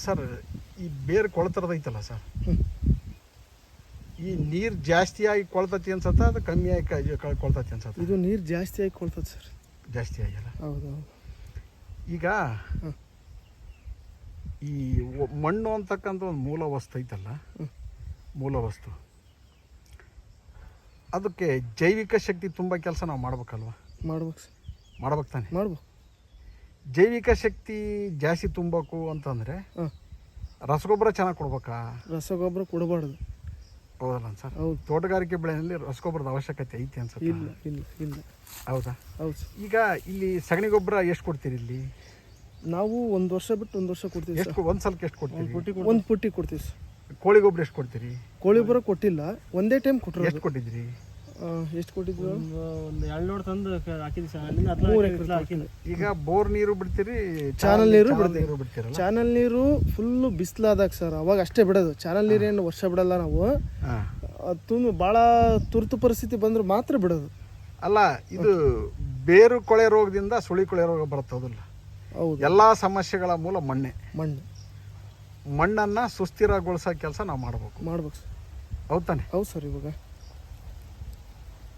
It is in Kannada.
ಸರ್ ಈ ಬೇರು ಕೊಳ್ತಿರೋದೈತಲ್ಲ ಸರ್, ಈ ನೀರು ಜಾಸ್ತಿ ಆಗಿ ಕೊಳ್ತತಿ ಅನ್ಸತ್ತ ಅದು ಕಮ್ಮಿ ಆಗಿ ಕೊಳ್ತತಿ ಅನ್ಸತ್ತ? ಇದು ನೀರು ಜಾಸ್ತಿ ಆಗಿ ಕೊಳ್ತದೆ ಸರ್. ಜಾಸ್ತಿ ಆಗಿಲ್ಲ. ಹೌದು. ಈಗ ಈ ಮಣ್ಣು ಅಂತಕ್ಕಂಥ ಒಂದು ಮೂಲ ವಸ್ತು ಐತಲ್ಲ, ಮೂಲ ವಸ್ತು, ಅದಕ್ಕೆ ಜೈವಿಕ ಶಕ್ತಿ ತುಂಬ ಕೆಲಸ ನಾವು ಮಾಡ್ಬೇಕಲ್ವ? ಮಾಡ್ಬೇಕು ಸರ್. ಮಾಡ್ಬೇಕು ತಾನೆ? ಮಾಡ್ಬೇಕು. ಜೈವಿಕ ಶಕ್ತಿ ಜಾಸ್ತಿ ತುಂಬಬೇಕು ಅಂತಂದರೆ ರಸಗೊಬ್ಬರ ಚೆನ್ನಾಗಿ ಕೊಡ್ಬೇಕಾ? ರಸಗೊಬ್ಬರ ಕೊಡಬಾರ್ದು. ಹೌದಲ್ಲ ಸರ್? ಹೌದು. ತೋಟಗಾರಿಕೆ ಬೆಳೆಯಲ್ಲಿ ರಸಗೊಬ್ಬರದ ಅವಶ್ಯಕತೆ ಐತಿ ಅನ್ಸುತ್ತೆ? ಇಲ್ಲ ಇಲ್ಲ ಇಲ್ಲ. ಹೌದಾ? ಹೌದು ಸರ್. ಈಗ ಇಲ್ಲಿ ಸಗಣಿ ಗೊಬ್ಬರ ಎಷ್ಟು ಕೊಡ್ತೀರಿ ಇಲ್ಲಿ? ನಾವು ಒಂದು ವರ್ಷ ಬಿಟ್ಟು ಒಂದು ವರ್ಷ ಕೊಡ್ತೀವಿ. ಎಷ್ಟು ಒಂದು ಸಲಕ್ಕೆ ಎಷ್ಟು ಕೊಡ್ತೀರಿ? ಒಂದು ಪುಟ್ಟಿ ಕೊಡ್ತೀವಿ ಸರ್. ಕೋಳಿ ಗೊಬ್ಬರ ಎಷ್ಟು ಕೊಡ್ತೀರಿ? ಕೋಳಿ ಗೊಬ್ಬರ ಕೊಟ್ಟಿಲ್ಲ, ಒಂದೇ ಟೈಮ್ ಕೊಟ್ಟರು. ಎಷ್ಟು ಕೊಟ್ಟಿದ್ರಿ? ಎಷ್ಟು ಕೊಟ್ಟಿದ್ರು? ಒಂದು 2 ಲೋಡ್ ತಂದು ಹಾಕಿದ್ವಿ ಸರ್. ಅಲ್ಲಿಂದ 3 ಎಕರೆ ಹಾಕಿದ್ವಿ. ಈಗ ಬೋರ್ ನೀರು ಬಿಡ್ತೀರಿ, ಚಾನಲ್ ನೀರು ಬಿಡ್ತೀರಲ್ಲ? ಚಾನಲ್ ನೀರು ಫುಲ್ಲು ಬಿಸಿಲಾದಾಗ ಸರ್, ಅವಾಗ ಅಷ್ಟೇ ಬಿಡೋದು. ಚಾನಲ್ ನೀರೇನು ವರ್ಷ ಬಿಡಲ್ಲ ನಾವು. ಅದು ಭಾಳ ತುರ್ತು ಪರಿಸ್ಥಿತಿ ಬಂದ್ರೆ ಮಾತ್ರ ಬಿಡೋದು. ಅಲ್ಲ, ಇದು ಬೇರು ಕೊಳೆ ರೋಗದಿಂದ ಸುಳಿ ಕೊಳೆ ರೋಗ ಬರುತ್ತದಲ್ಲ? ಹೌದು. ಎಲ್ಲ ಸಮಸ್ಯೆಗಳ ಮೂಲ ಮಣ್ಣು. ಮಣ್ಣನ್ನು ಸುಸ್ಥಿರಗೊಳಿಸೋ ಕೆಲಸ ನಾವು ಮಾಡ್ಬೇಕು ಸರ್. ಹೌದು ತಾನೆ? ಹೌದು ಸರ್. ಇವಾಗ